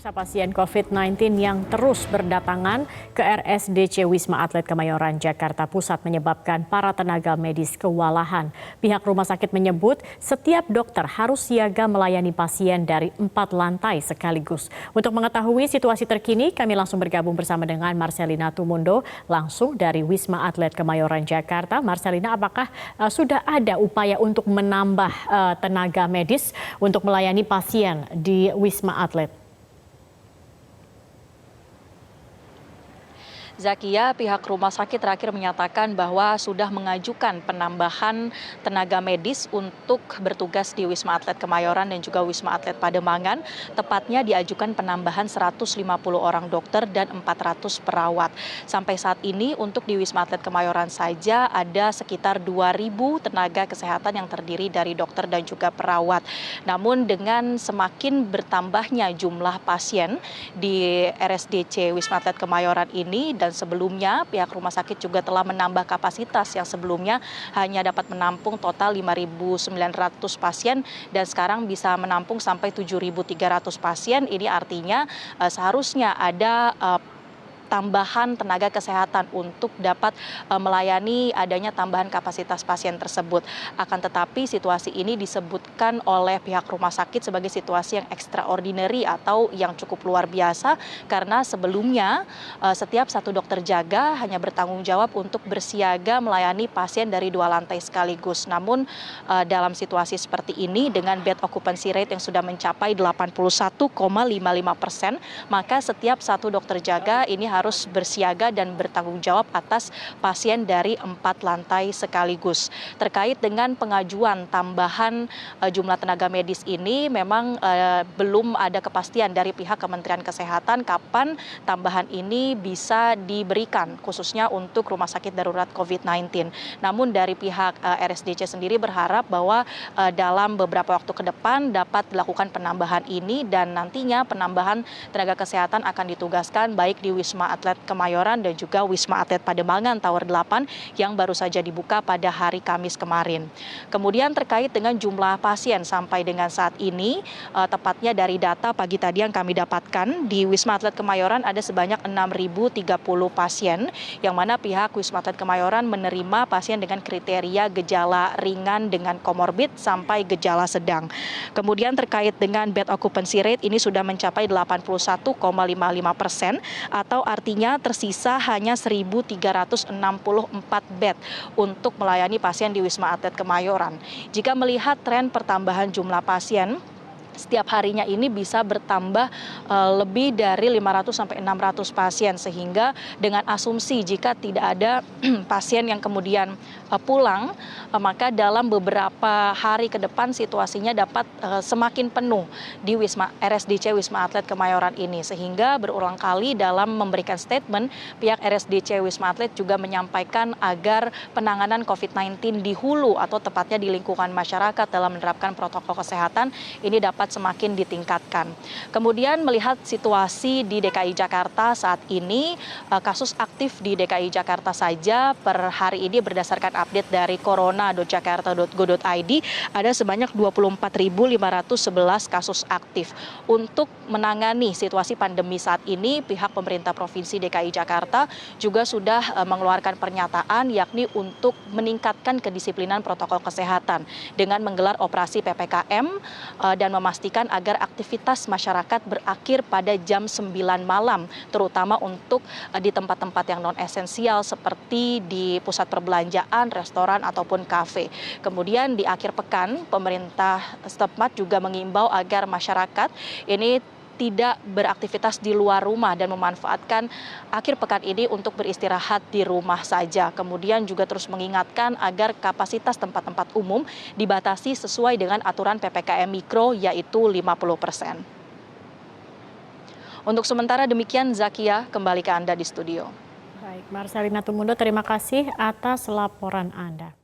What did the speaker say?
Pemirsa, pasien COVID-19 yang terus berdatangan ke RSDC Wisma Atlet Kemayoran, Jakarta Pusat menyebabkan para tenaga medis kewalahan. Pihak rumah sakit menyebut setiap dokter harus siaga melayani pasien dari 4 lantai sekaligus. Untuk mengetahui situasi terkini, kami langsung bergabung bersama dengan Marcelina Tumundo langsung dari Wisma Atlet Kemayoran, Jakarta. Marcelina, apakah sudah ada upaya untuk menambah tenaga medis untuk melayani pasien di Wisma Atlet? Zakia, pihak rumah sakit terakhir menyatakan bahwa sudah mengajukan penambahan tenaga medis untuk bertugas di Wisma Atlet Kemayoran dan juga Wisma Atlet Pademangan. Tepatnya diajukan penambahan 150 orang dokter dan 400 perawat. Sampai saat ini untuk di Wisma Atlet Kemayoran saja ada sekitar 2.000 tenaga kesehatan yang terdiri dari dokter dan juga perawat. Namun dengan semakin bertambahnya jumlah pasien di RSDC Wisma Atlet Kemayoran ini dan sebelumnya pihak rumah sakit juga telah menambah kapasitas yang sebelumnya hanya dapat menampung total 5.900 pasien dan sekarang bisa menampung sampai 7.300 pasien. Ini artinya seharusnya ada tambahan tenaga kesehatan untuk dapat melayani adanya tambahan kapasitas pasien tersebut. Akan tetapi situasi ini disebutkan oleh pihak rumah sakit sebagai situasi yang extraordinary atau yang cukup luar biasa karena sebelumnya setiap satu dokter jaga hanya bertanggung jawab untuk bersiaga melayani pasien dari 2 lantai sekaligus. Namun dalam situasi seperti ini dengan bed occupancy rate yang sudah mencapai 81,55%, maka setiap satu dokter jaga ini harus bersiaga dan bertanggung jawab atas pasien dari 4 lantai sekaligus. Terkait dengan pengajuan tambahan jumlah tenaga medis ini memang belum ada kepastian dari pihak Kementerian Kesehatan kapan tambahan ini bisa diberikan khususnya untuk rumah sakit darurat COVID-19. Namun dari pihak RSDC sendiri berharap bahwa dalam beberapa waktu ke depan dapat dilakukan penambahan ini dan nantinya penambahan tenaga kesehatan akan ditugaskan baik di Wisma Atlet Kemayoran dan juga Wisma Atlet Pademangan Tower 8 yang baru saja dibuka pada hari Kamis kemarin. Kemudian terkait dengan jumlah pasien sampai dengan saat ini, tepatnya dari data pagi tadi yang kami dapatkan di Wisma Atlet Kemayoran ada sebanyak 6.030 pasien yang mana pihak Wisma Atlet Kemayoran menerima pasien dengan kriteria gejala ringan dengan komorbid sampai gejala sedang. Kemudian terkait dengan bed occupancy rate ini sudah mencapai 81,55% atau artinya tersisa hanya 1.364 bed untuk melayani pasien di Wisma Atlet Kemayoran. Jika melihat tren pertambahan jumlah pasien, setiap harinya ini bisa bertambah lebih dari 500 sampai 600 pasien sehingga dengan asumsi jika tidak ada pasien yang kemudian pulang maka dalam beberapa hari ke depan situasinya dapat semakin penuh di RSDC Wisma Atlet Kemayoran ini sehingga berulang kali dalam memberikan statement pihak RSDC Wisma Atlet juga menyampaikan agar penanganan COVID-19 di hulu atau tepatnya di lingkungan masyarakat dalam menerapkan protokol kesehatan ini dapat semakin ditingkatkan. Kemudian melihat situasi di DKI Jakarta saat ini, kasus aktif di DKI Jakarta saja per hari ini berdasarkan update dari corona.jakarta.go.id ada sebanyak 24.511 kasus aktif. Untuk menangani situasi pandemi saat ini, pihak pemerintah Provinsi DKI Jakarta juga sudah mengeluarkan pernyataan yakni untuk meningkatkan kedisiplinan protokol kesehatan dengan menggelar operasi PPKM dan memastikan agar aktivitas masyarakat berakhir pada jam 9 malam, terutama untuk di tempat-tempat yang non-esensial seperti di pusat perbelanjaan, restoran, ataupun kafe. Kemudian di akhir pekan, pemerintah setempat juga mengimbau agar masyarakat ini tidak beraktivitas di luar rumah dan memanfaatkan akhir pekan ini untuk beristirahat di rumah saja. Kemudian juga terus mengingatkan agar kapasitas tempat-tempat umum dibatasi sesuai dengan aturan PPKM Mikro yaitu 50%. Untuk sementara demikian, Zakia, kembali ke Anda di studio. Baik, Marcelina Tumundo, terima kasih atas laporan Anda.